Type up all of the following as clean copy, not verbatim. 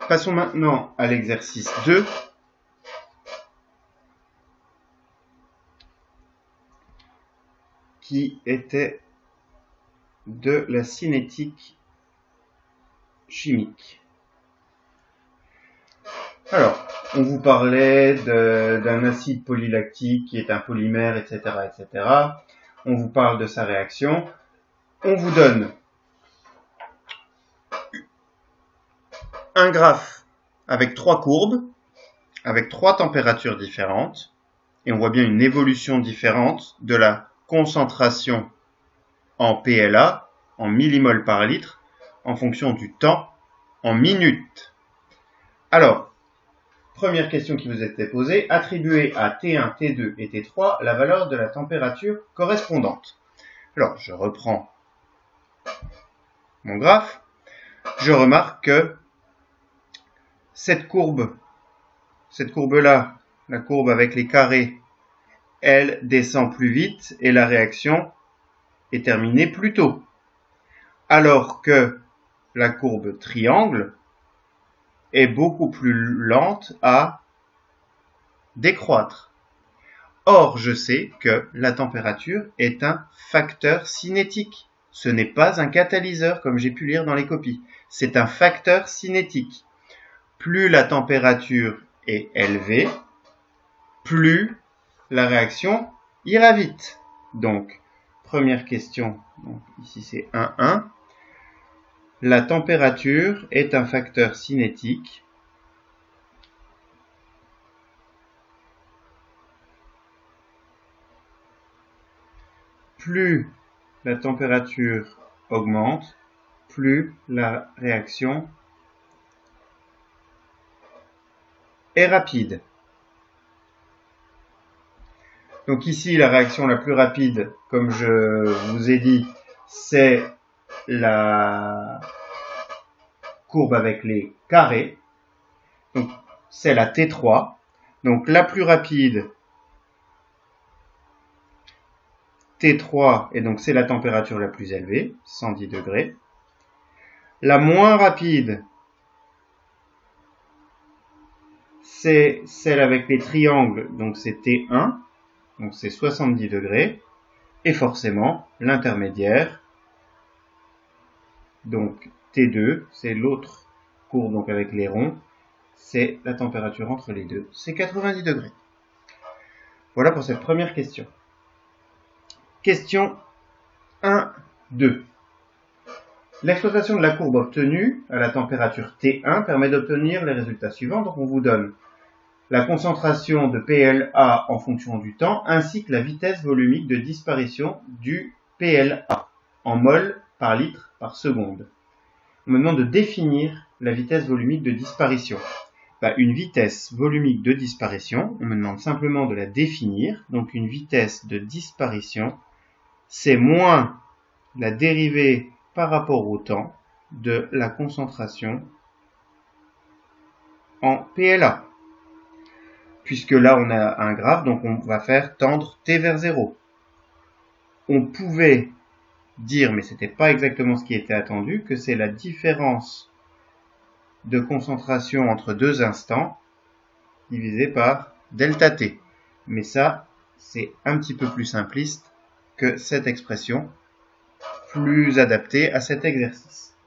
Passons maintenant à l'exercice 2. Qui était de la cinétique chimique. Alors, on vous parlait d'un acide polylactique qui est un polymère, etc., etc. On vous parle de sa réaction. On vous donne un graphe avec 3 courbes, avec 3 températures différentes, et on voit bien une évolution différente de la concentration en PLA, en millimoles par litre, en fonction du temps, en minutes. Alors, première question qui vous était posée, attribuez à T1, T2 et T3 la valeur de la température correspondante. Alors, je reprends mon graphe. Je remarque que cette courbe-là, la courbe avec les carrés, elle descend plus vite et la réaction est terminée plus tôt. Alors que la courbe triangle est beaucoup plus lente à décroître. Or, je sais que la température est un facteur cinétique. Ce n'est pas un catalyseur comme j'ai pu lire dans les copies. C'est un facteur cinétique. Plus la température est élevée, plus la réaction ira vite. Donc, première question, donc ici c'est 1,1. La température est un facteur cinétique. Plus la température augmente, plus la réaction est rapide. Donc ici, la réaction la plus rapide, comme je vous ai dit, c'est la courbe avec les carrés. Donc c'est la T3. Donc la plus rapide, T3, et donc c'est la température la plus élevée, 110 degrés. La moins rapide, c'est celle avec les triangles, donc c'est T1, donc c'est 70 degrés. Et forcément, l'intermédiaire, donc T2, c'est l'autre courbe donc avec les ronds, c'est la température entre les deux, c'est 90 degrés. Voilà pour cette première question. Question 1, 2. L'exploitation de la courbe obtenue à la température T1 permet d'obtenir les résultats suivants. Donc on vous donne la concentration de PLA en fonction du temps, ainsi que la vitesse volumique de disparition du PLA en mol par litre par seconde. On me demande de définir la vitesse volumique de disparition. Une vitesse volumique de disparition, on me demande simplement de la définir. Donc une vitesse de disparition, c'est moins la dérivée par rapport au temps de la concentration en PLA. Puisque là, on a un graphe, donc on va faire tendre t vers 0. On pouvait dire, mais ce n'était pas exactement ce qui était attendu, que c'est la différence de concentration entre deux instants divisé par delta t. Mais ça, c'est un petit peu plus simpliste que cette expression, plus adaptée à cet exercice.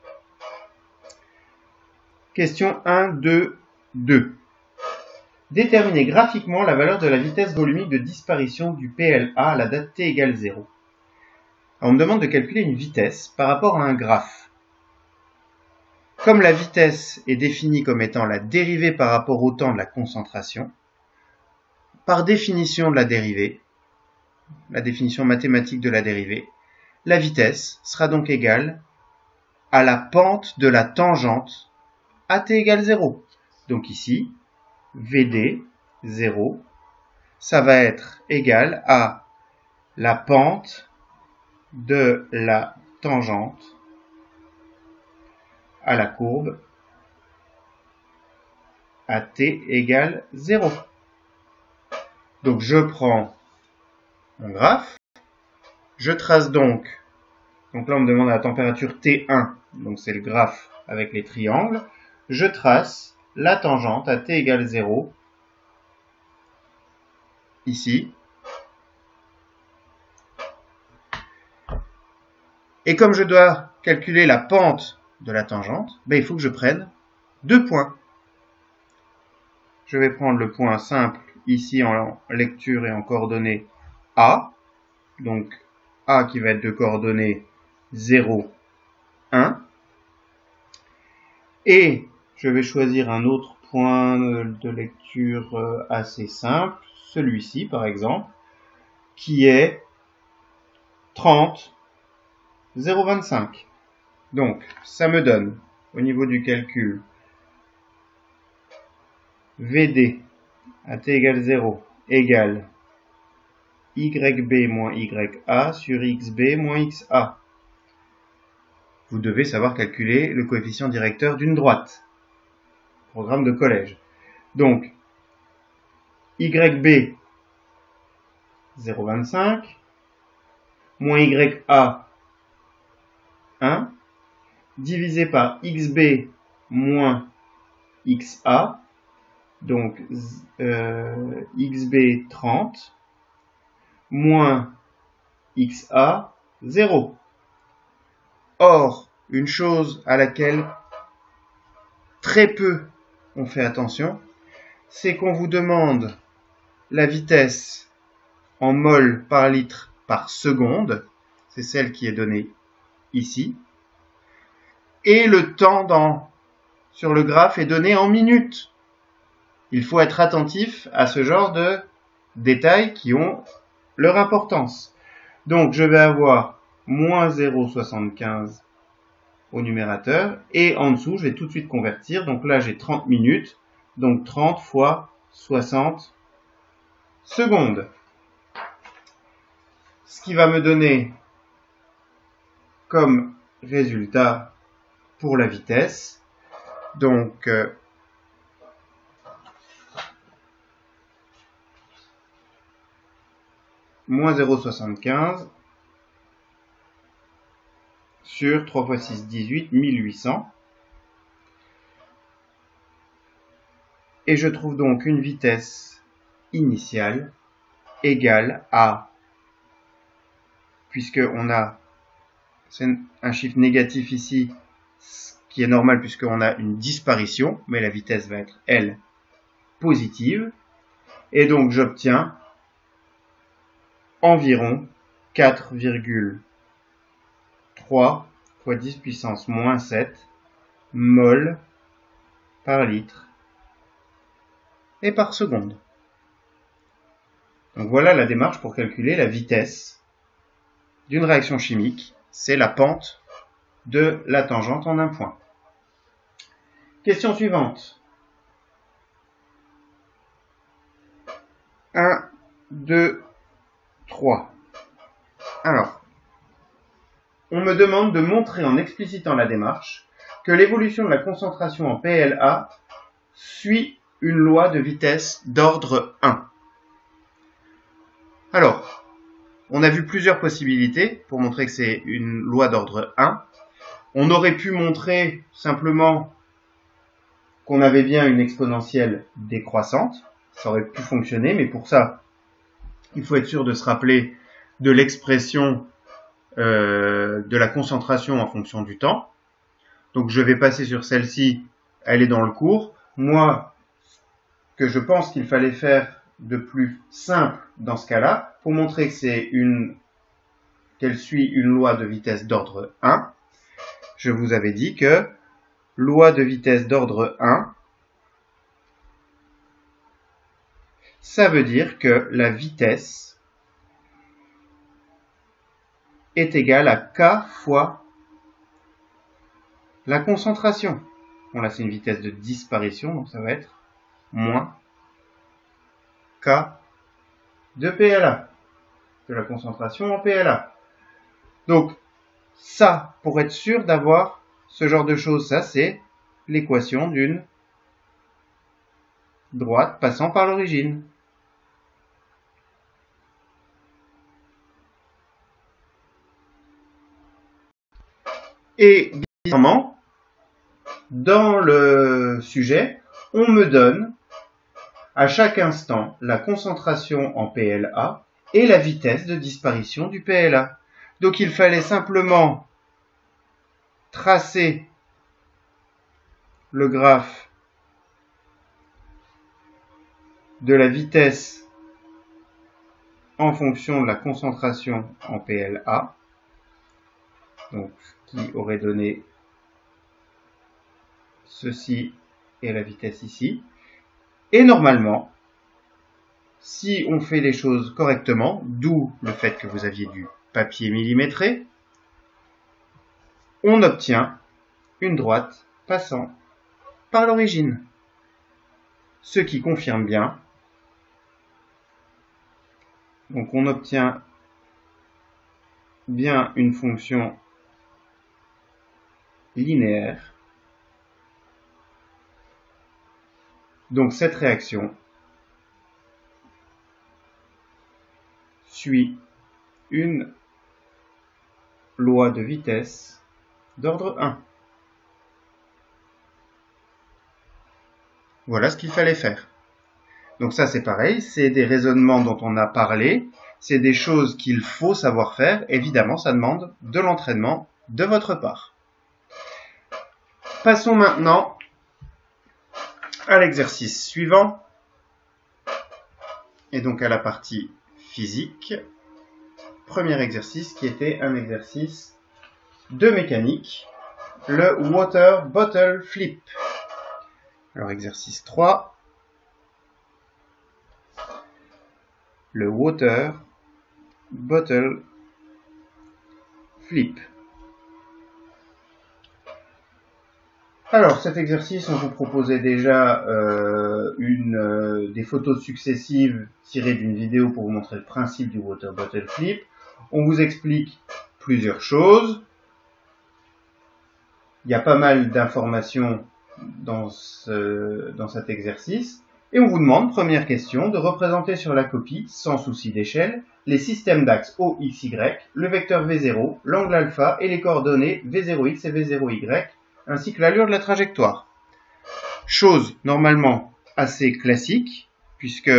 Question 1, 2, 2. Déterminer graphiquement la valeur de la vitesse volumique de disparition du PLA à la date t égale 0. Alors, on me demande de calculer une vitesse par rapport à un graphe. Comme la vitesse est définie comme étant la dérivée par rapport au temps de la concentration, par définition de la dérivée, la définition mathématique de la dérivée, la vitesse sera donc égale à la pente de la tangente à t égale 0. Donc ici, VD, 0, ça va être égal à la pente de la tangente à la courbe à t égale 0. Donc je prends mon graphe, je trace donc là on me demande la température T1, donc c'est le graphe avec les triangles, je trace la tangente à t égale 0, ici. Et comme je dois calculer la pente de la tangente, il faut que je prenne 2 points. Je vais prendre le point simple ici en lecture et en coordonnées A. Donc A qui va être de coordonnées 0, 1. Et je vais choisir un autre point de lecture assez simple, celui-ci par exemple, qui est 30, 0,25. Donc, ça me donne, au niveau du calcul, VD à t égale 0 égale YB moins YA sur XB moins XA. Vous devez savoir calculer le coefficient directeur d'une droite. Programme de collège. Donc, YB 0,25 moins YA 1 divisé par XB moins XA, donc XB 30 moins XA 0. Or, une chose à laquelle très peu on fait attention, c'est qu'on vous demande la vitesse en mol par litre par seconde, c'est celle qui est donnée ici, et le temps sur le graphe est donné en minutes. Il faut être attentif à ce genre de détails qui ont leur importance. Donc je vais avoir moins 0,75 au numérateur, et en dessous je vais tout de suite convertir. Donc là j'ai 30 minutes, donc 30 fois 60 secondes. Ce qui va me donner comme résultat pour la vitesse, donc moins 0,75 sur 3 fois 6, 18, 1800. Et je trouve donc une vitesse initiale égale à, puisque on a un chiffre négatif ici, ce qui est normal puisqu'on a une disparition, mais la vitesse va être, elle, positive. Et donc j'obtiens environ 4,3 fois 10 puissance moins 7 mol par litre et par seconde. Donc voilà la démarche pour calculer la vitesse d'une réaction chimique. C'est la pente de la tangente en un point. Question suivante. 1, 2, 3. Alors, on me demande de montrer en explicitant la démarche que l'évolution de la concentration en PLA suit une loi de vitesse d'ordre 1. Alors, on a vu plusieurs possibilités pour montrer que c'est une loi d'ordre 1. On aurait pu montrer simplement qu'on avait bien une exponentielle décroissante. Ça aurait pu fonctionner, mais pour ça, il faut être sûr de se rappeler de l'expression de la concentration en fonction du temps. Donc je vais passer sur celle-ci, elle est dans le cours. Moi, ce que je pense qu'il fallait faire de plus simple dans ce cas-là, pour montrer que qu'elle suit une loi de vitesse d'ordre 1, je vous avais dit que loi de vitesse d'ordre 1, ça veut dire que la vitesse est égale à K fois la concentration. Bon là c'est une vitesse de disparition, donc ça va être moins K de PLA, de la concentration en PLA. Donc ça, pour être sûr d'avoir ce genre de choses, ça c'est l'équation d'une droite passant par l'origine. Et bizarrement, dans le sujet, on me donne à chaque instant la concentration en PLA et la vitesse de disparition du PLA. Donc il fallait simplement tracer le graphe de la vitesse en fonction de la concentration en PLA, donc qui aurait donné ceci et la vitesse ici. Et normalement, si on fait les choses correctement, d'où le fait que vous aviez du papier millimétré, on obtient une droite passant par l'origine. Ce qui confirme bien. Donc on obtient bien une fonction linéaire. Donc cette réaction suit une loi de vitesse d'ordre 1. Voilà ce qu'il fallait faire. Donc ça c'est pareil, c'est des raisonnements dont on a parlé, c'est des choses qu'il faut savoir faire. Évidemment, ça demande de l'entraînement de votre part. Passons maintenant à l'exercice suivant, et donc à la partie physique. Premier exercice qui était un exercice de mécanique, le Water Bottle Flip. Alors exercice 3, le Water Bottle Flip. Alors cet exercice, on vous proposait déjà des photos successives tirées d'une vidéo pour vous montrer le principe du Water Bottle Flip. On vous explique plusieurs choses. Il y a pas mal d'informations dans cet exercice. Et on vous demande, première question, de représenter sur la copie, sans souci d'échelle, les systèmes d'axes O, X, Y, le vecteur V0, l'angle alpha et les coordonnées V0x et V0y, ainsi que l'allure de la trajectoire. Chose normalement assez classique, puisque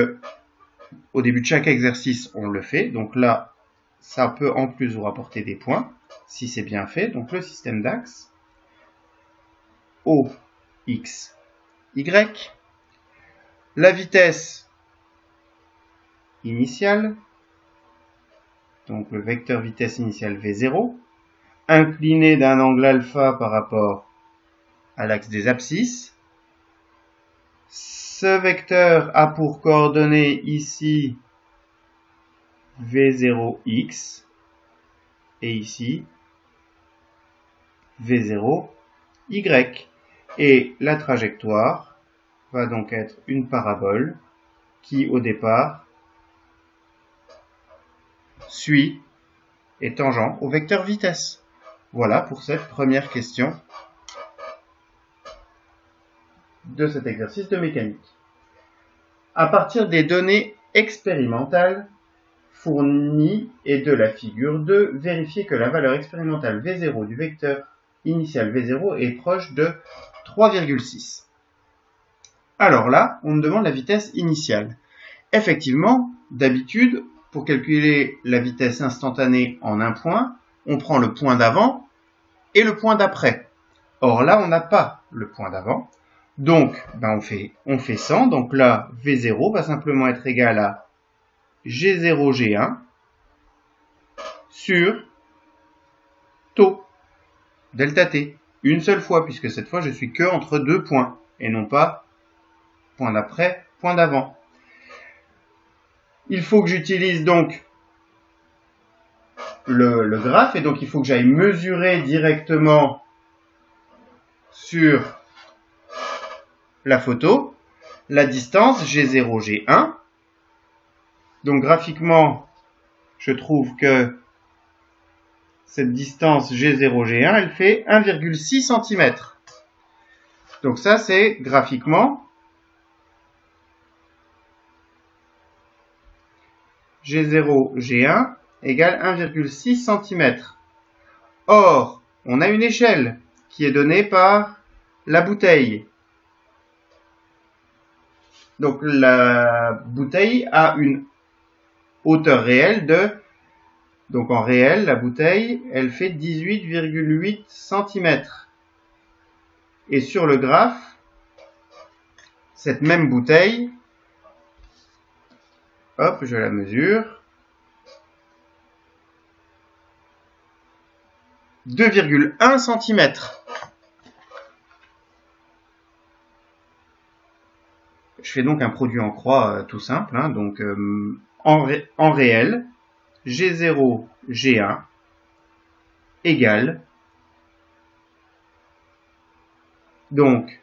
au début de chaque exercice, on le fait. Donc là, ça peut en plus vous rapporter des points, si c'est bien fait. Donc le système d'axes, O, X, Y, la vitesse initiale, donc le vecteur vitesse initiale V0, incliné d'un angle alpha par rapport à l'axe des abscisses. Ce vecteur a pour coordonnées ici V0x et ici V0y. Et la trajectoire va donc être une parabole qui au départ suit et tangent au vecteur vitesse. Voilà pour cette première question de cet exercice de mécanique. À partir des données expérimentales fournies et de la figure 2, vérifiez que la valeur expérimentale V0 du vecteur initial V0 est proche de 3,6. Alors là, on me demande la vitesse initiale. Effectivement, d'habitude, pour calculer la vitesse instantanée en un point, on prend le point d'avant et le point d'après. Or là, on n'a pas le point d'avant. Donc, on fait 100. Donc là, V0 va simplement être égal à G0, G1 sur taux, delta T. Une seule fois, puisque cette fois, je suis que entre deux points, et non pas point d'après, point d'avant. Il faut que j'utilise donc le graphe, et donc il faut que j'aille mesurer directement sur la photo la distance G0, G1. Donc graphiquement, je trouve que cette distance G0, G1, elle fait 1,6 cm. Donc ça, c'est graphiquement G0, G1 égale 1,6 cm. Or, on a une échelle qui est donnée par la bouteille. Donc la bouteille a une hauteur réelle de... Donc en réel, la bouteille, elle fait 18,8 cm. Et sur le graphe, cette même bouteille, hop, je la mesure, 2,1 cm. Je fais donc un produit en croix tout simple. Hein, donc en réel, G0, G1 égale donc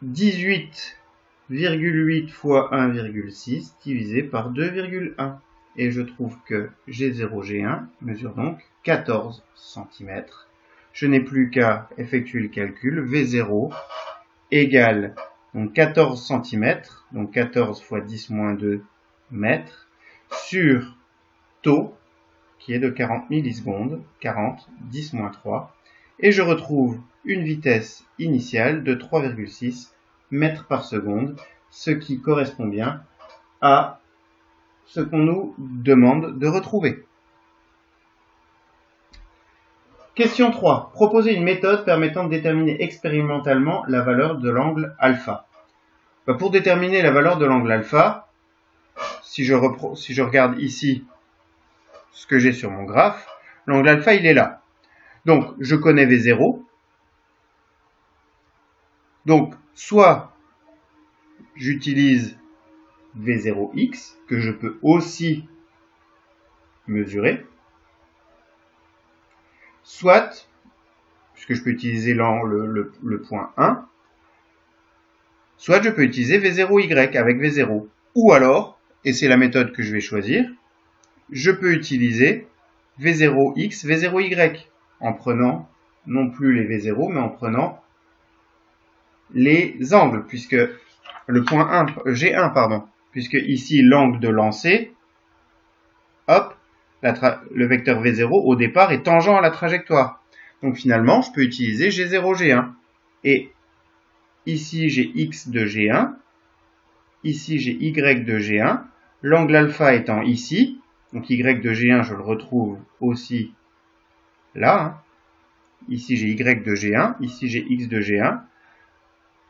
18,8 fois 1,6 divisé par 2,1. Et je trouve que G0, G1 mesure donc 14 cm. Je n'ai plus qu'à effectuer le calcul. V0 égale donc 14 cm, donc 14 fois 10 moins 2 mètres, sur taux, qui est de 40 millisecondes, 40, 10 moins 3, et je retrouve une vitesse initiale de 3,6 mètres par seconde, ce qui correspond bien à ce qu'on nous demande de retrouver. Question 3. Proposez une méthode permettant de déterminer expérimentalement la valeur de l'angle alpha. Pour déterminer la valeur de l'angle alpha, si je regarde ici ce que j'ai sur mon graphe, l'angle alpha il est là. Donc je connais V0. Donc soit j'utilise V0x que je peux aussi mesurer, soit, puisque je peux utiliser le point 1, soit je peux utiliser V0y avec V0. Ou alors, et c'est la méthode que je vais choisir, je peux utiliser V0x, V0y, en prenant non plus les V0, mais en prenant les angles, puisque le point 1, G1, pardon, puisque ici l'angle de lancer, hop, le vecteur V0 au départ est tangent à la trajectoire. Donc finalement, je peux utiliser G0, G1. Et ici, j'ai X de G1. Ici, j'ai Y de G1. L'angle alpha étant ici. Donc Y de G1, je le retrouve aussi là. Hein. Ici, j'ai Y de G1. Ici, j'ai X de G1.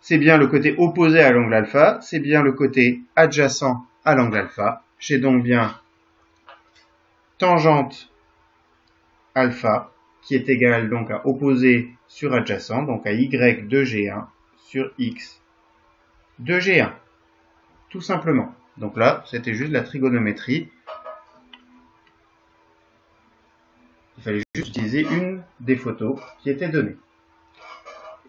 C'est bien le côté opposé à l'angle alpha. C'est bien le côté adjacent à l'angle alpha. J'ai donc bien tangente alpha qui est égale donc à opposé sur adjacent, donc à Y de G1 sur X de G1. Tout simplement. Donc là, c'était juste la trigonométrie. Il fallait juste utiliser une des photos qui était donnée.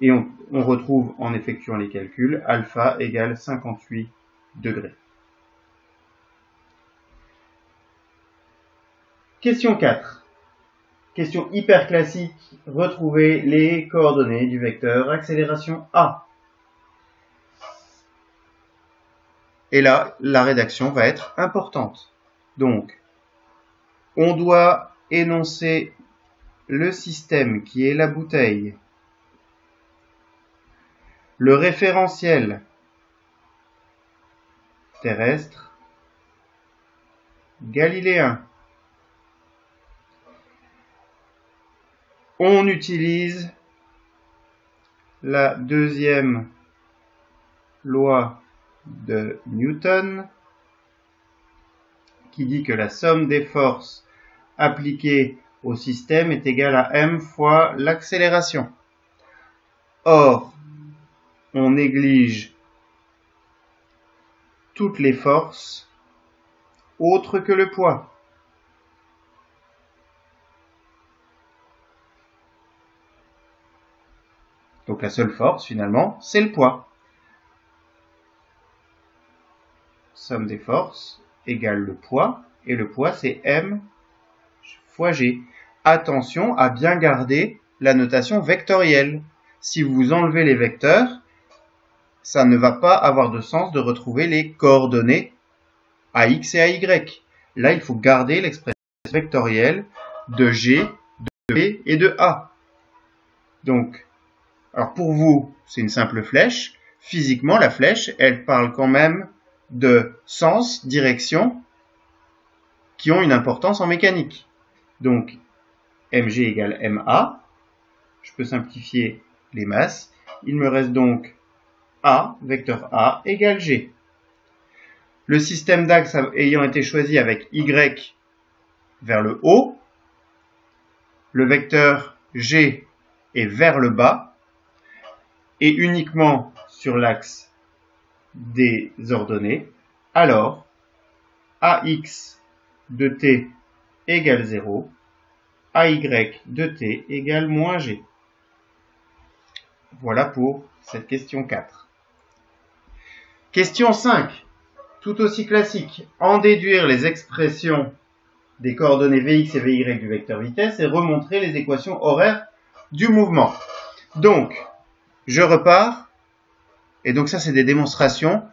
Et on retrouve, en effectuant les calculs, alpha égale 58 degrés. Question 4. Question hyper classique. Retrouvez les coordonnées du vecteur accélération A. Et là, la rédaction va être importante. Donc, on doit énoncer le système qui est la bouteille, le référentiel terrestre galiléen. On utilise la deuxième loi de Newton qui dit que la somme des forces appliquées au système est égale à m fois l'accélération. Or, on néglige toutes les forces autres que le poids. Donc la seule force, finalement, c'est le poids. Somme des forces égale le poids, et le poids, c'est m fois g. Attention à bien garder la notation vectorielle. Si vous enlevez les vecteurs, ça ne va pas avoir de sens de retrouver les coordonnées à x et à y. Là, il faut garder l'expression vectorielle de g, de b et de a. Donc, alors pour vous, c'est une simple flèche. physiquement, la flèche, elle parle quand même de sens, direction, qui ont une importance en mécanique. Donc, mg égale ma. Je peux simplifier les masses. Il me reste donc A, vecteur A, égale G. Le système d'axe ayant été choisi avec Y vers le haut, le vecteur G est vers le bas, et uniquement sur l'axe des ordonnées, alors AX de t égale 0, AY de t égale moins G. Voilà pour cette question 4. Question 5, tout aussi classique. En déduire les expressions des coordonnées Vx et Vy du vecteur vitesse et remontrer les équations horaires du mouvement. Donc, je repars, et donc ça c'est des démonstrations.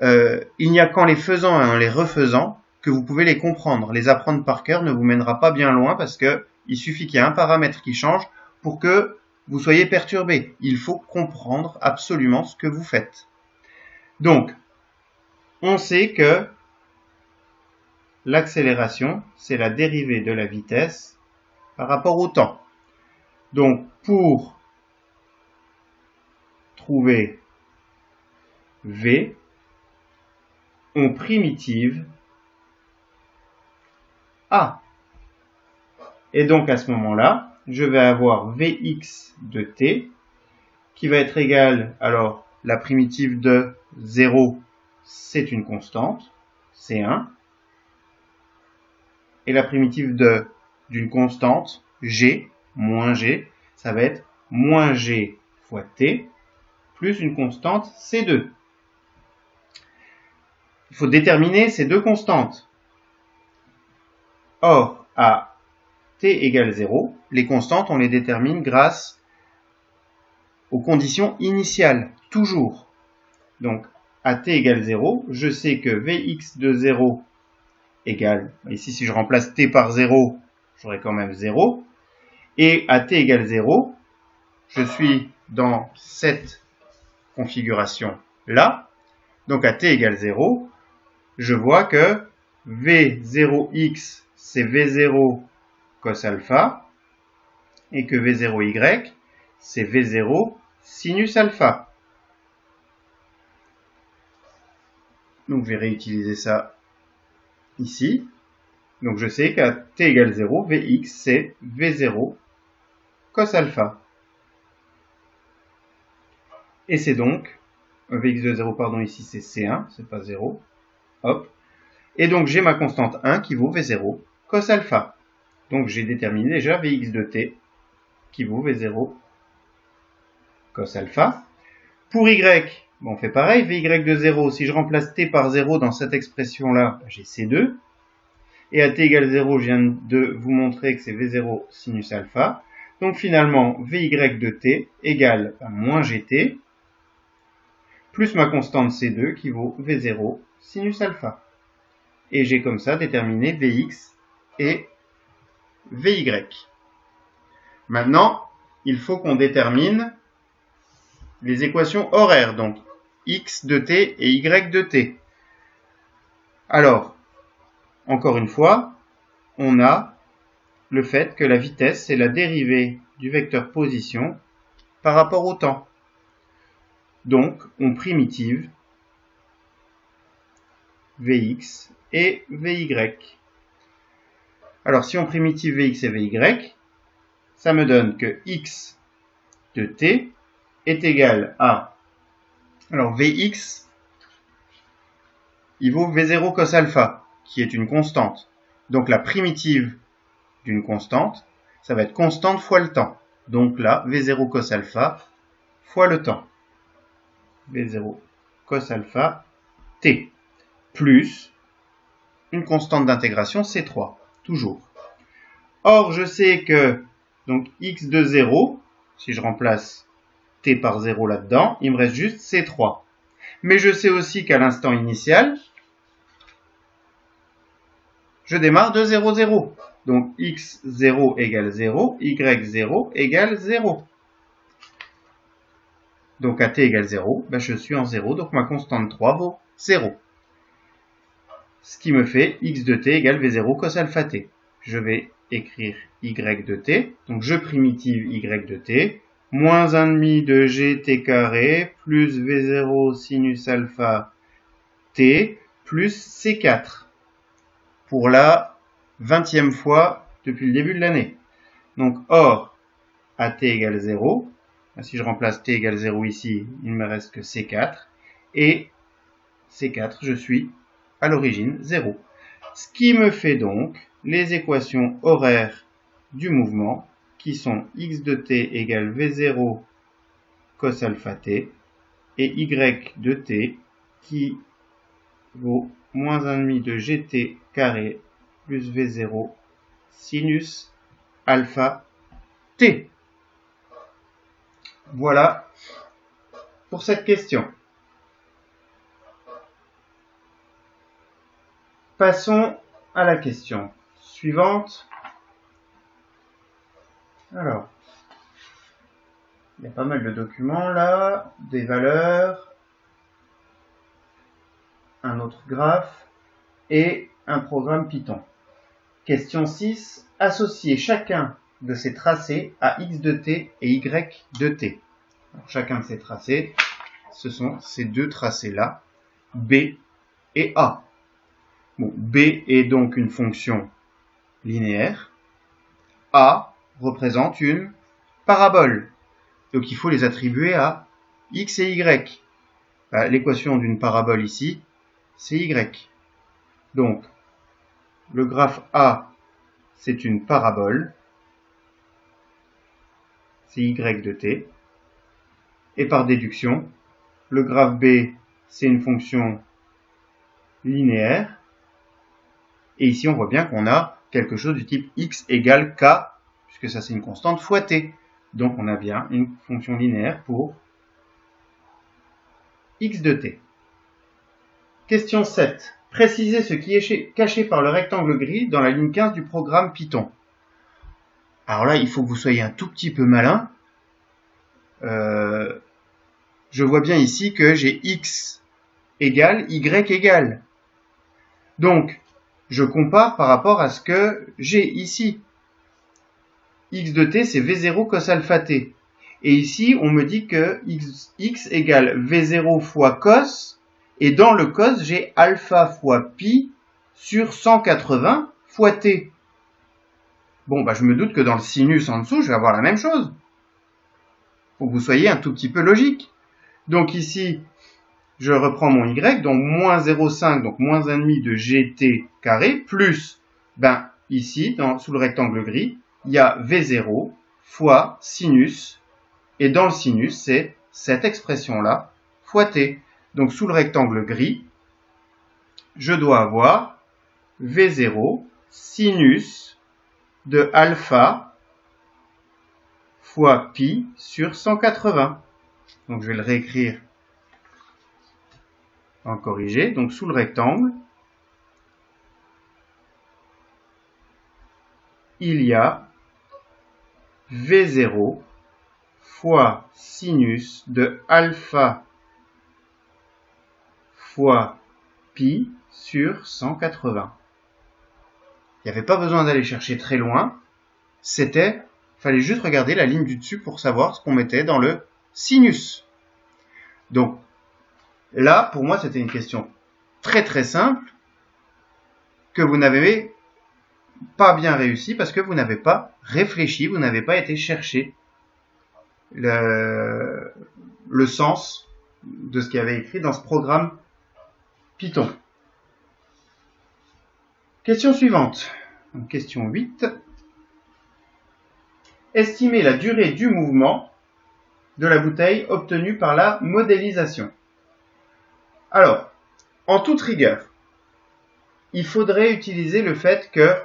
Il n'y a qu'en les faisant et en les refaisant que vous pouvez les comprendre. Les apprendre par cœur ne vous mènera pas bien loin parce que il suffit qu'il y ait un paramètre qui change pour que vous soyez perturbé. Il faut comprendre absolument ce que vous faites. Donc, on sait que l'accélération, c'est la dérivée de la vitesse par rapport au temps. Donc, pour trouver V, on primitive A. Et donc, à ce moment-là, je vais avoir Vx de t qui va être égal, alors, la primitive de 0, c'est une constante, c'est 1. Et la primitive d'une constante, g, moins g, ça va être moins g fois t, plus une constante, c2. Il faut déterminer ces deux constantes. Or, à t égale 0, les constantes, on les détermine grâce aux conditions initiales, toujours. Donc, à t égale 0, je sais que Vx de 0 égale, ici si je remplace t par 0, j'aurai quand même 0. Et à t égale 0, je suis dans cette configuration-là. Donc à t égale 0, je vois que V0x, c'est V0 cos alpha, et que V0y, c'est V0 sinus alpha. Donc je vais réutiliser ça ici. Donc je sais qu'à t égale 0, Vx, c'est V0 cos alpha. Et c'est donc, Vx de 0, pardon, ici c'est C1, c'est pas 0. Hop. Et donc j'ai ma constante 1 qui vaut V0 cos alpha. Donc j'ai déterminé déjà Vx de t qui vaut V0 cos alpha. Pour y, bon, on fait pareil, Vy de 0, si je remplace t par 0 dans cette expression-là, j'ai C2. Et à t égale 0, je viens de vous montrer que c'est V0 sinus alpha. Donc finalement, Vy de t égale moins gt, plus ma constante C2 qui vaut V0 sinus alpha. Et j'ai comme ça déterminé Vx et Vy. Maintenant, il faut qu'on détermine les équations horaires, donc x de t et y de t. Alors, encore une fois, on a le fait que la vitesse, c'est la dérivée du vecteur position par rapport au temps. Donc, on primitive Vx et Vy. Alors, si on primitive Vx et Vy, ça me donne que x de t est égal à... Alors, Vx, il vaut V0 cos alpha, qui est une constante. Donc, la primitive d'une constante, ça va être constante fois le temps. Donc là, V0 cos alpha fois le temps. V0 cos alpha t, plus une constante d'intégration C3, toujours. Or, je sais que donc x de 0, si je remplace t par 0 là-dedans, il me reste juste C3. Mais je sais aussi qu'à l'instant initial, je démarre de 0, 0. Donc x0 égale 0, y0 égale 0. Donc à t égale 0, ben je suis en 0, donc ma constante 3 vaut 0. Ce qui me fait x de t égale v0 cos alpha t. Je vais écrire y de t, donc je primitive y de t, moins 1,5 de gt carré, plus v0 sinus alpha t, plus c4, pour la 20e fois depuis le début de l'année. Donc or, à t égale 0, si je remplace t égale 0 ici, il ne me reste que c4, et c4, je suis à l'origine 0. Ce qui me fait donc les équations horaires du mouvement, qui sont x de t égale v0 cos alpha t, et y de t qui vaut moins 1,5 de gt carré plus v0 sinus alpha t. Voilà pour cette question. Passons à la question suivante. Alors, il y a pas mal de documents là, des valeurs, un autre graphe et un programme Python. Question 6. Associez chacun de ces tracés à x de t et y de t. Alors, chacun de ces tracés, ce sont ces deux tracés-là, B et A. Bon, B est donc une fonction linéaire. A représente une parabole. Donc il faut les attribuer à x et y. L'équation d'une parabole ici, c'est y. Donc, le graphe A, c'est une parabole. C'est y de t. Et par déduction, le graphe B, c'est une fonction linéaire. Et ici, on voit bien qu'on a quelque chose du type x égale k, puisque ça c'est une constante, fois t. Donc on a bien une fonction linéaire pour x de t. Question 7. Précisez ce qui est caché par le rectangle gris dans la ligne 15 du programme Python. Alors là, il faut que vous soyez un tout petit peu malin. Je vois bien ici que j'ai x égale y égale. Donc, je compare par rapport à ce que j'ai ici. X de t, c'est V0 cos alpha t. Et ici, on me dit que x égale V0 fois cos, et dans le cos, j'ai alpha fois pi sur 180 fois t. Bon, je me doute que dans le sinus en dessous, je vais avoir la même chose. Faut que vous soyez un tout petit peu logique. Donc ici, je reprends mon y, donc moins 0,5, donc moins 1,5 de gt carré, plus, ici, sous le rectangle gris, il y a V0 fois sinus, et dans le sinus, c'est cette expression-là, fois t. Donc sous le rectangle gris, je dois avoir V0 sinus de alpha fois pi sur 180. Donc je vais le réécrire en corrigé. Donc sous le rectangle, il y a V0 fois sinus de alpha fois pi sur 180. Il n'y avait pas besoin d'aller chercher très loin. Fallait juste regarder la ligne du dessus pour savoir ce qu'on mettait dans le sinus. Donc, là, pour moi, c'était une question très très simple que vous n'avez pas bien réussi parce que vous n'avez pas réfléchi, vous n'avez pas été chercher le sens de ce qu'il y avait écrit dans ce programme Python. Question suivante. Donc, question 8. Estimez la durée du mouvement de la bouteille obtenue par la modélisation. Alors, en toute rigueur, il faudrait utiliser le fait que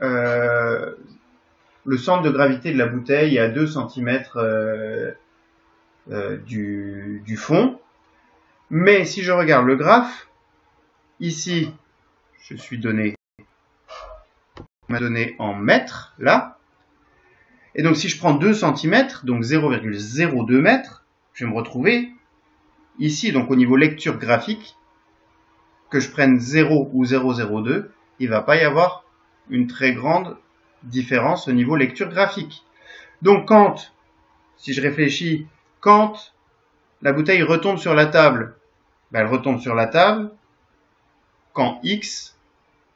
le centre de gravité de la bouteille est à 2 cm du fond. Mais si je regarde le graphe, ici, je suis donné en mètres, là. Et donc si je prends 2 cm, donc 0,02 mètres, je vais me retrouver ici, donc au niveau lecture graphique, que je prenne 0 ou 0,02, il ne va pas y avoir une très grande différence au niveau lecture graphique. Donc quand, si je réfléchis, quand la bouteille retombe sur la table, ben, elle retombe sur la table quand x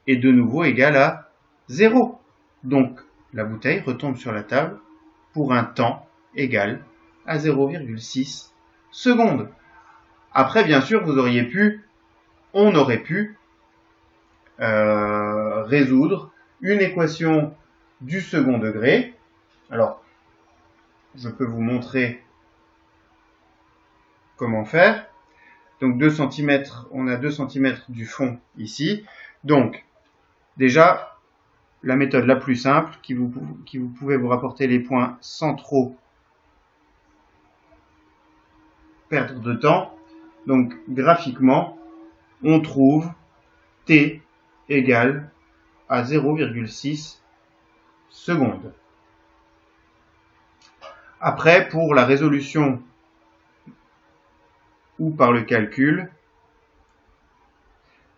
est de nouveau égal à 0. Donc la bouteille retombe sur la table pour un temps égal à 0,6 secondes. Après, bien sûr, on aurait pu résoudre une équation du second degré. Alors, je peux vous montrer comment faire. Donc 2 cm, on a 2 cm du fond ici. Donc, déjà, la méthode la plus simple, qui vous pouvez vous rapporter les points sans trop perdre de temps. Donc, graphiquement, on trouve t égale à 0,6 secondes. Après, pour la résolution ou par le calcul,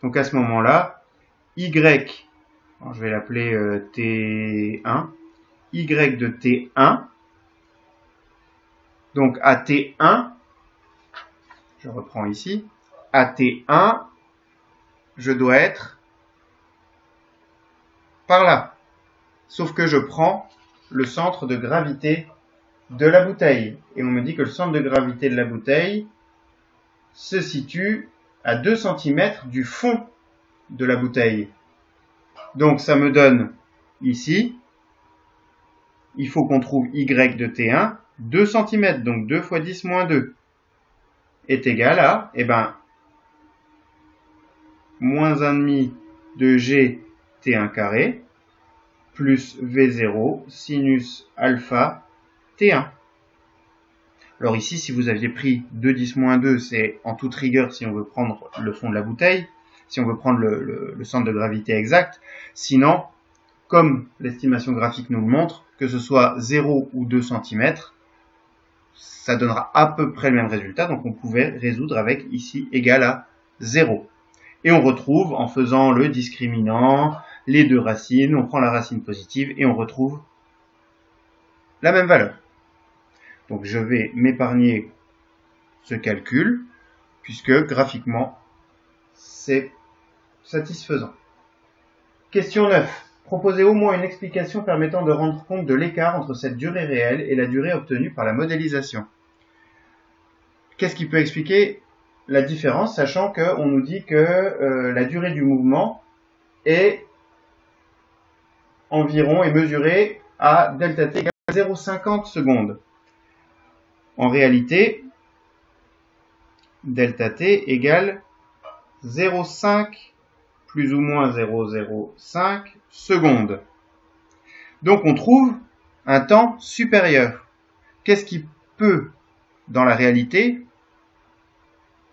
donc à ce moment-là, y, alors je vais l'appeler t1, y de t1, donc à t1, je reprends ici, à t1, je dois être par là. Sauf que je prends le centre de gravité de la bouteille. Et on me dit que le centre de gravité de la bouteille se situe à 2 cm du fond de la bouteille. Donc ça me donne ici, il faut qu'on trouve y de t1, 2 cm, donc 2 fois 10 moins 2, est égal à, moins 1,5 de g t1 carré, plus V0 sinus alpha T1. Alors ici, si vous aviez pris 2,10-2, c'est en toute rigueur si on veut prendre le fond de la bouteille, si on veut prendre le centre de gravité exact. Sinon, comme l'estimation graphique nous le montre, que ce soit 0 ou 2 cm, ça donnera à peu près le même résultat. Donc on pouvait résoudre avec ici égal à 0. Et on retrouve, en faisant le discriminant, les deux racines, on prend la racine positive et on retrouve la même valeur. Donc je vais m'épargner ce calcul, puisque graphiquement, c'est satisfaisant. Question 9. Proposez au moins une explication permettant de rendre compte de l'écart entre cette durée réelle et la durée obtenue par la modélisation. Qu'est-ce qui peut expliquer la différence, sachant qu'on nous dit que la durée du mouvement est environ est mesurée à delta t égale 0,50 secondes. En réalité, delta t égale 0,5 plus ou moins 0,05 secondes. Donc on trouve un temps supérieur. Qu'est-ce qui peut, dans la réalité,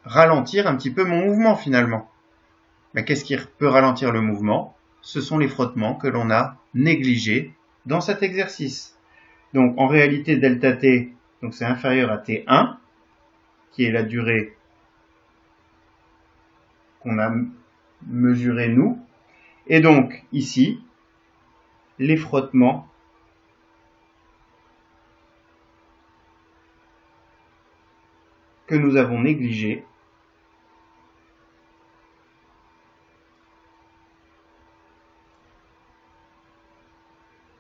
ralentir un petit peu mon mouvement finalement? Qu'est-ce qui peut ralentir le mouvement? Ce sont les frottements que l'on a négligés dans cet exercice. Donc en réalité, delta t, donc c'est inférieur à t1, qui est la durée qu'on a mesurée nous. Et donc ici, les frottements que nous avons négligés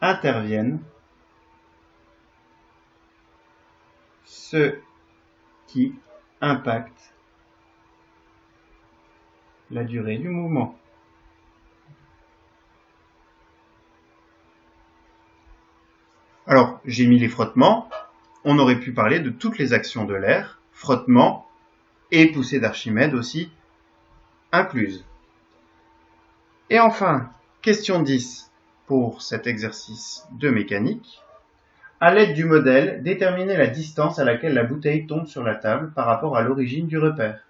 interviennent, ce qui impacte la durée du mouvement. Alors, j'ai mis les frottements. On aurait pu parler de toutes les actions de l'air, frottement et poussée d'Archimède aussi incluses. Et enfin, question 10 pour cet exercice de mécanique. À l'aide du modèle, déterminez la distance à laquelle la bouteille tombe sur la table par rapport à l'origine du repère.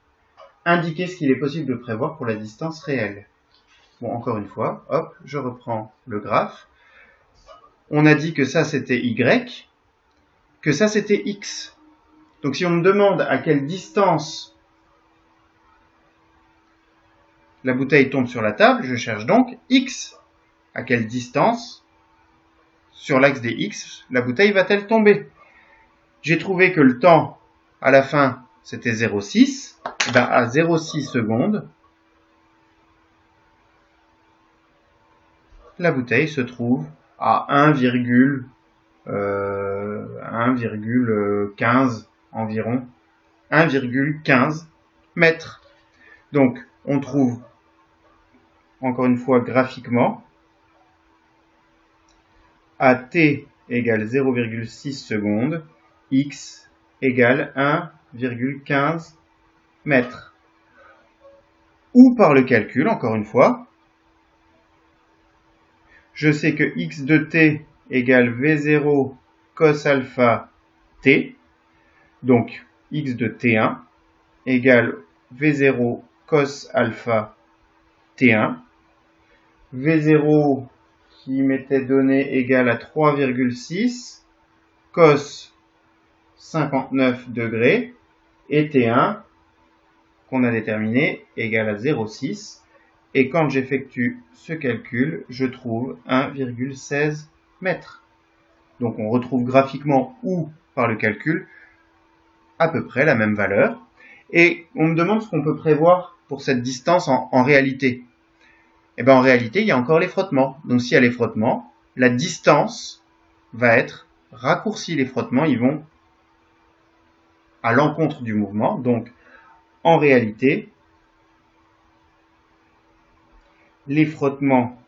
Indiquez ce qu'il est possible de prévoir pour la distance réelle. Bon, encore une fois, hop, je reprends le graphe. On a dit que ça c'était Y, que ça c'était X. Donc si on me demande à quelle distance la bouteille tombe sur la table, je cherche donc x. À quelle distance, sur l'axe des x, la bouteille va-t-elle tomber? J'ai trouvé que le temps, à la fin, c'était 0,6. Et bien, à 0,6 secondes, la bouteille se trouve à 1,15 environ, 1,15 mètres. Donc, on trouve, encore une fois graphiquement, à t égale 0,6 secondes, x égale 1,15 mètres. Ou par le calcul, encore une fois, je sais que x de t égale v0 cos alpha t, donc x de t1 égale v0 cos alpha t1, v0 qui m'était donné égale à 3,6 cos 59 degrés et t1 qu'on a déterminé égale à 0,6. Et quand j'effectue ce calcul, je trouve 1,16 mètres. Donc on retrouve graphiquement ou par le calcul à peu près la même valeur. Et on me demande ce qu'on peut prévoir pour cette distance en réalité. Et bien en réalité, il y a encore les frottements. Donc s'il y a les frottements, la distance va être raccourcie. Les frottements, ils vont à l'encontre du mouvement. Donc en réalité, les frottements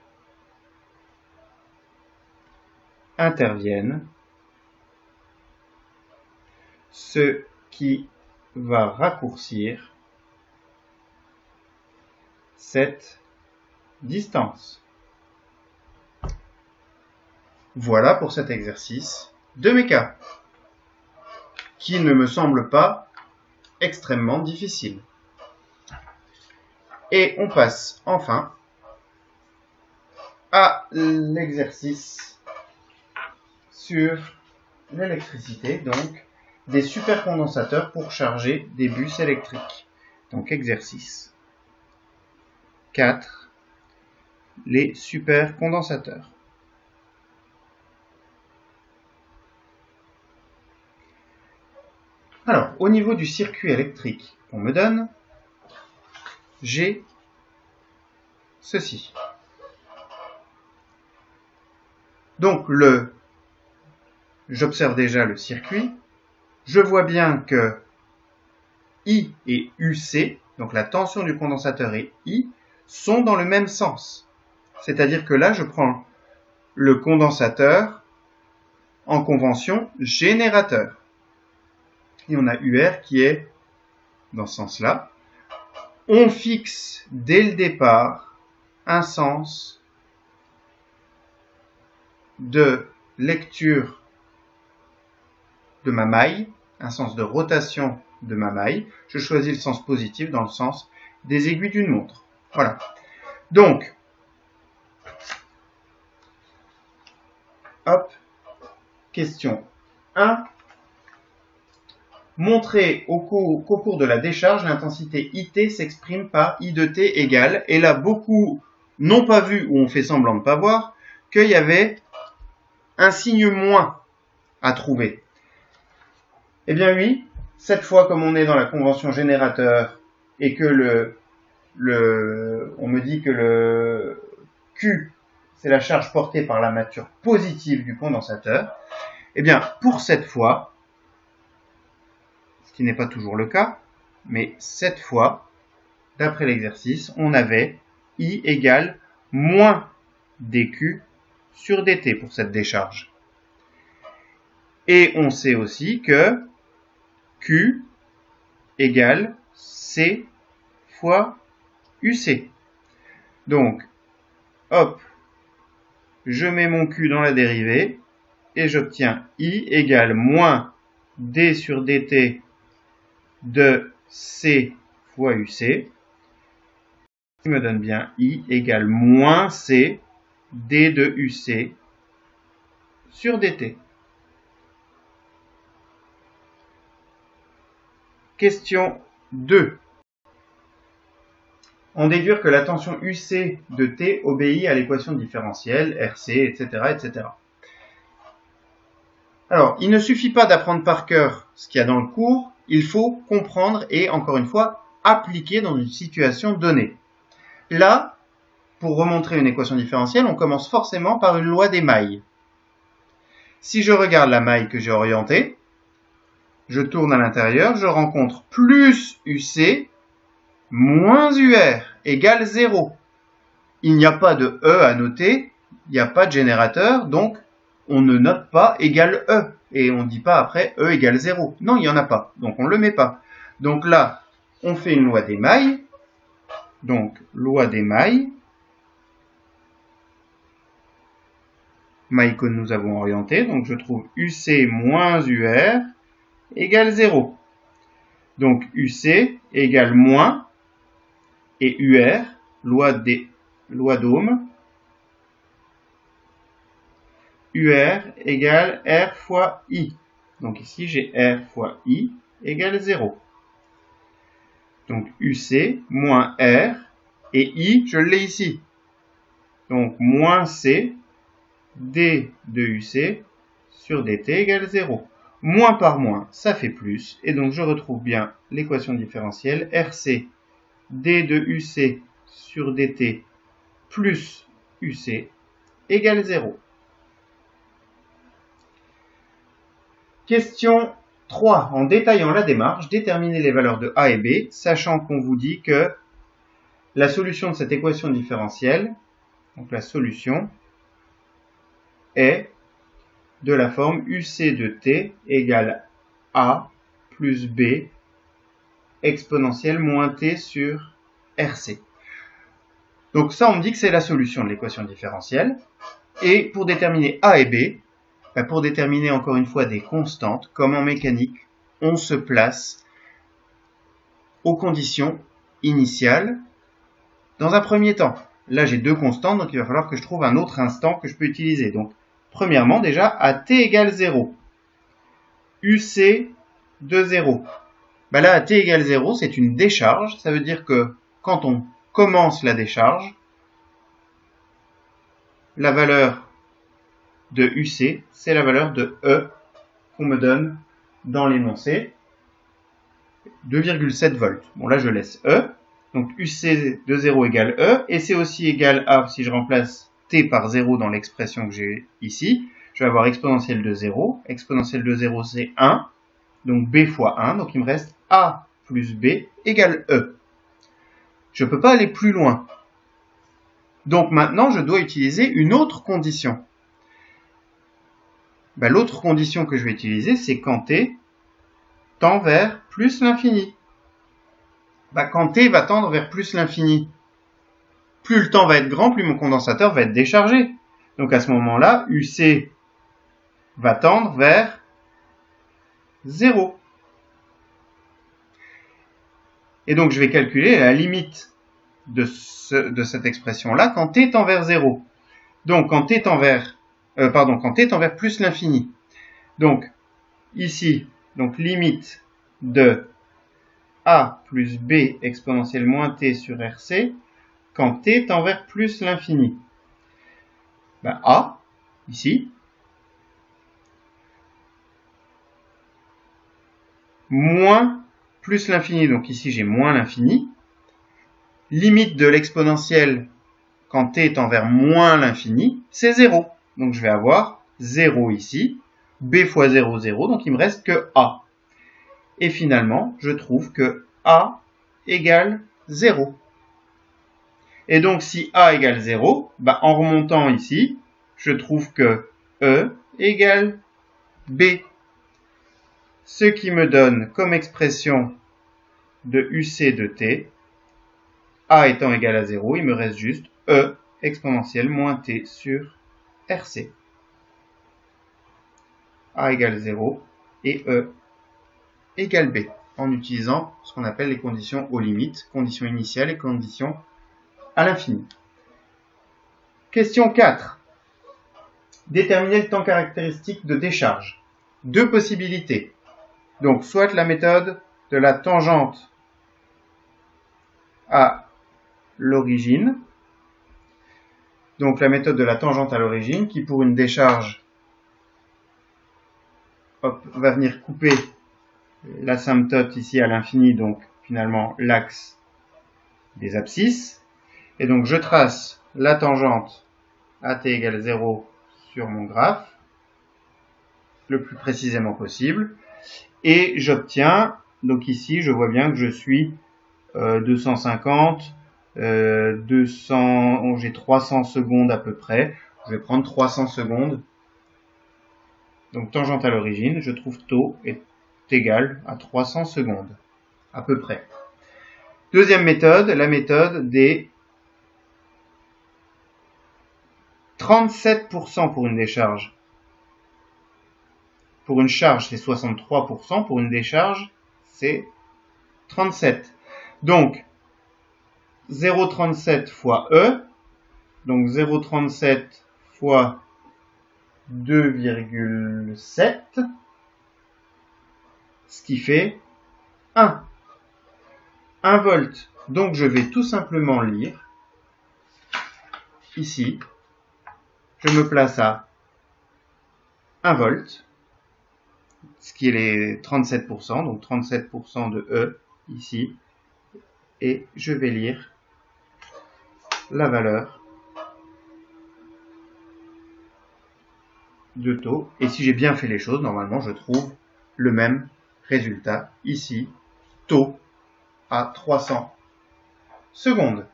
interviennent, ce qui va raccourcir cette distance. Voilà pour cet exercice de méca, qui ne me semble pas extrêmement difficile. Et on passe enfin à l'exercice sur l'électricité, donc des supercondensateurs pour charger des bus électriques. Donc exercice 4, les supercondensateurs. Alors, au niveau du circuit électrique qu'on me donne, j'ai ceci. Donc, j'observe déjà le circuit. Je vois bien que I et UC, donc la tension du condensateur et I, sont dans le même sens. C'est-à-dire que là, je prends le condensateur en convention générateur. Et on a UR qui est dans ce sens-là. On fixe dès le départ un sens de lecture de ma maille, un sens de rotation de ma maille. Je choisis le sens positif dans le sens des aiguilles d'une montre. Voilà. Donc, hop, question 1. Montrer qu'au cours de la décharge, l'intensité IT s'exprime par I de T égale, et là, beaucoup n'ont pas vu ou ont fait semblant de ne pas voir, qu'il y avait un signe moins à trouver. Eh bien oui, cette fois, comme on est dans la convention générateur et que on me dit que le Q, c'est la charge portée par la nature positive du condensateur, eh bien, pour cette fois, ce qui n'est pas toujours le cas, mais cette fois, d'après l'exercice, on avait I égale moins dQ sur dt pour cette décharge. Et on sait aussi que Q égale C fois UC. Donc, hop, je mets mon Q dans la dérivée et j'obtiens I égale moins D sur dt de C fois UC, qui me donne bien I égale moins C D de UC sur dt. Question 2. On déduit que la tension UC de T obéit à l'équation différentielle, RC, etc., etc. Alors, il ne suffit pas d'apprendre par cœur ce qu'il y a dans le cours, il faut comprendre et, encore une fois, appliquer dans une situation donnée. Là, pour remontrer une équation différentielle, on commence forcément par une loi des mailles. Si je regarde la maille que j'ai orientée, je tourne à l'intérieur, je rencontre plus UC moins UR égale 0. Il n'y a pas de E à noter, il n'y a pas de générateur, donc on ne note pas égal E. Et on ne dit pas après E égale 0. Non, il n'y en a pas, donc on ne le met pas. Donc là, on fait une loi des mailles. Donc, loi des mailles. Maille que nous avons orientée, donc je trouve UC moins UR égale 0. Donc UC égale moins, et UR, loi d'Ohm, UR égale R fois I. Donc ici j'ai R fois I égale 0. Donc UC moins R, et I, je l'ai ici. Donc moins C, D de UC sur DT égale 0. Moins par moins, ça fait plus, et donc je retrouve bien l'équation différentielle RC D de UC sur DT plus UC égale 0. Question 3. En détaillant la démarche, déterminez les valeurs de A et B, sachant qu'on vous dit que la solution de cette équation différentielle, donc la solution, est de la forme UC de T égale A plus B exponentielle moins T sur RC. Donc ça, on me dit que c'est la solution de l'équation différentielle. Et pour déterminer A et B, pour déterminer encore une fois des constantes, comme en mécanique, on se place aux conditions initiales dans un premier temps. Là, j'ai deux constantes, donc il va falloir que je trouve un autre instant que je peux utiliser. Donc, premièrement, déjà, à t égale 0, UC de 0. Là, à t égale 0, c'est une décharge. Ça veut dire que quand on commence la décharge, la valeur de UC, c'est la valeur de E qu'on me donne dans l'énoncé, 2,7 volts. Bon, là, je laisse E. Donc, UC de 0 égale E. Et c'est aussi égal à, si je remplace T par 0 dans l'expression que j'ai ici, je vais avoir exponentielle de 0. Exponentielle de 0, c'est 1. Donc, B fois 1. Donc, il me reste A plus B égale E. Je ne peux pas aller plus loin. Donc, maintenant, je dois utiliser une autre condition. L'autre condition que je vais utiliser, c'est quand T tend vers plus l'infini. Quand T va tendre vers plus l'infini, plus le temps va être grand, plus mon condensateur va être déchargé. Donc à ce moment-là, UC va tendre vers 0. Et donc je vais calculer la limite de cette expression-là quand T tend vers 0. Donc quand T tend vers, quand T tend vers plus l'infini. Donc ici, donc limite de A plus B exponentielle moins T sur RC quand T tend vers plus l'infini. A, ici, moins plus l'infini, donc ici j'ai moins l'infini. Limite de l'exponentielle quand T tend vers moins l'infini, c'est 0. Donc je vais avoir 0 ici, B fois 0, 0, donc il me reste que A. Et finalement, je trouve que A égale 0. Et donc, si A égale 0, en remontant ici, je trouve que E égale B. Ce qui me donne comme expression de UC de T, A étant égal à 0, il me reste juste E exponentielle moins T sur RC. A égale 0 et E égale B, en utilisant ce qu'on appelle les conditions aux limites, conditions initiales et conditions à l'infini. Question 4. Déterminer le temps caractéristique de décharge. Deux possibilités. Donc, soit la méthode de la tangente à l'origine. Donc la méthode de la tangente à l'origine qui pour une décharge va venir couper l'asymptote ici à l'infini, donc finalement l'axe des abscisses. Et donc je trace la tangente à t égale 0 sur mon graphe le plus précisément possible. Et j'obtiens, donc ici je vois bien que je suis 250, 200, j'ai 300 secondes à peu près. Je vais prendre 300 secondes. Donc tangente à l'origine, je trouve taux est égal à 300 secondes, à peu près. Deuxième méthode, la méthode des 37% pour une décharge. Pour une charge, c'est 63%. Pour une décharge, c'est 37. Donc, 0,37 fois E. Donc, 0,37 fois 2,7. Ce qui fait 1. 1 volt. Donc, je vais tout simplement lire. Ici, je me place à 1 volt. Ce qui est les 37%, donc 37% de E ici, et je vais lire la valeur de taux, et si j'ai bien fait les choses, normalement je trouve le même résultat ici, taux à 300 secondes.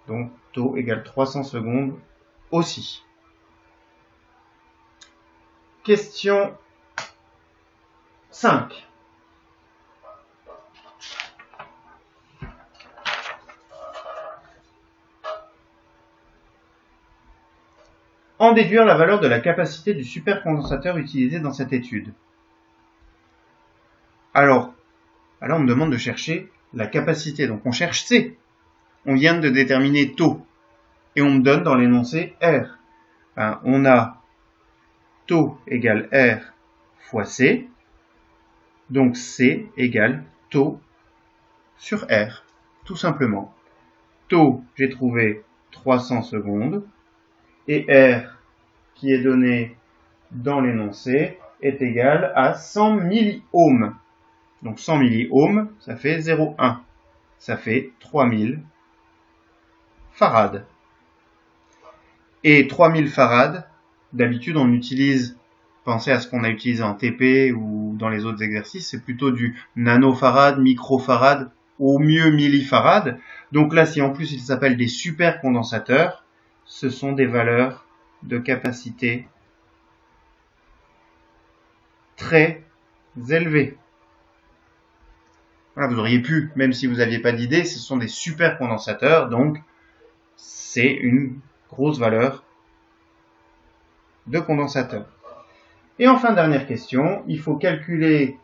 Donc taux égale 300 secondes aussi. Question 5. En déduire la valeur de la capacité du supercondensateur utilisé dans cette étude. Alors on me demande de chercher la capacité. Donc on cherche C. On vient de déterminer taux. Et on me donne dans l'énoncé R. Enfin, on a taux égale R fois C. Donc C égale taux sur R. Tout simplement. Taux, j'ai trouvé 300 secondes. Et R, qui est donné dans l'énoncé, est égal à 100 milliohms. Donc 100 milliohms, ça fait 0,1. Ça fait 3000 farads. Et 3000 farads, d'habitude on utilise, pensez à ce qu'on a utilisé en TP ou dans les autres exercices, c'est plutôt du nanofarad, microfarad, au mieux millifarad. Donc là, si en plus il s'appelle des supercondensateurs, ce sont des valeurs de capacité très élevées. Voilà, vous auriez pu, même si vous n'aviez pas d'idée, ce sont des supercondensateurs, donc c'est une grosse valeur de condensateur. Et enfin, dernière question, il faut calculer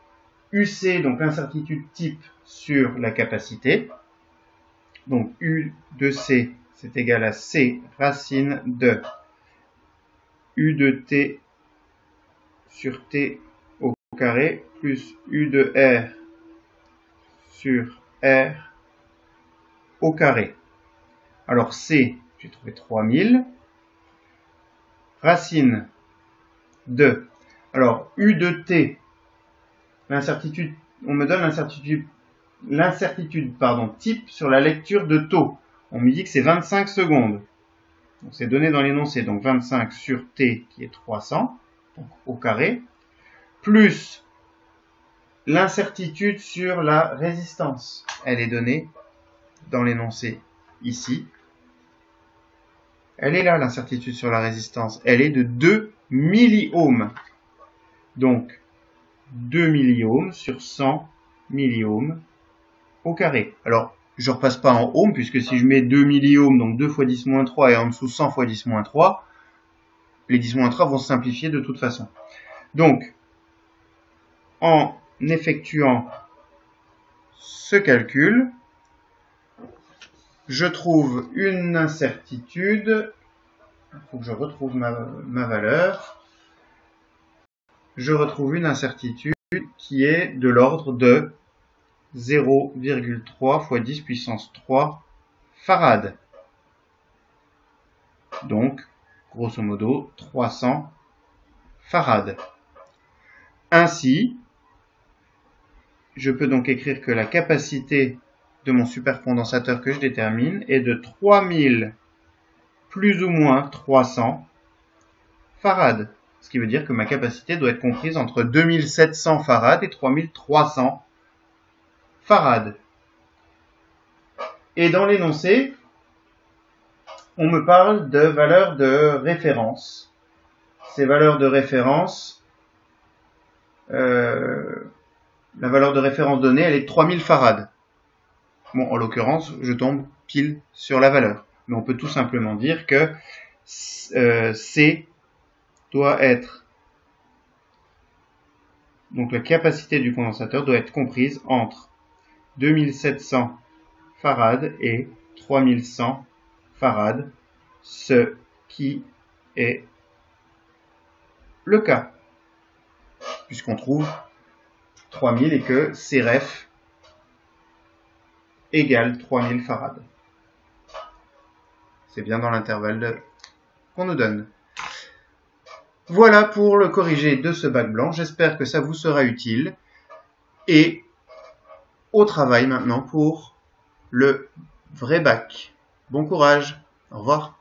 UC, donc l'incertitude type sur la capacité. Donc U de C, c'est égal à C racine de U de T sur T au carré plus U de R sur R au carré. Alors C, j'ai trouvé 3000. Racine de, alors U de T, l'incertitude, on me donne l'incertitude type sur la lecture de taux. On me dit que c'est 25 secondes. Donc c'est donné dans l'énoncé, donc 25 sur T qui est 300, donc au carré, plus l'incertitude sur la résistance. Elle est donnée dans l'énoncé ici. Elle est là, l'incertitude sur la résistance. Elle est de 2 milliohms. Donc 2 milliohms sur 100 milliohms au carré. Alors, je ne repasse pas en ohms, puisque si je mets 2 milliohms, donc 2 fois 10-3, et en dessous 100 fois 10-3, les 10-3 vont se simplifier de toute façon. Donc, en effectuant ce calcul, je trouve une incertitude, il faut que je retrouve ma valeur, je retrouve une incertitude qui est de l'ordre de 0,3 fois 10 puissance 3 farad. Donc, grosso modo, 300 farad. Ainsi, je peux donc écrire que la capacité de mon supercondensateur que je détermine est de 3000 plus ou moins 300 farad. Ce qui veut dire que ma capacité doit être comprise entre 2700 farad et 3300 farad. Et dans l'énoncé, on me parle de valeurs de référence. Ces valeurs de référence, la valeur de référence donnée, elle est de 3000 farad. Bon, en l'occurrence, je tombe pile sur la valeur. Mais on peut tout simplement dire que C doit être, donc la capacité du condensateur doit être comprise entre 2700 farad et 3100 farad, ce qui est le cas, puisqu'on trouve 3000 et que Cref égale 3000 farad. C'est bien dans l'intervalle qu'on nous donne. Voilà pour le corrigé de ce bac blanc. J'espère que ça vous sera utile. Et au travail maintenant pour le vrai bac. Bon courage. Au revoir.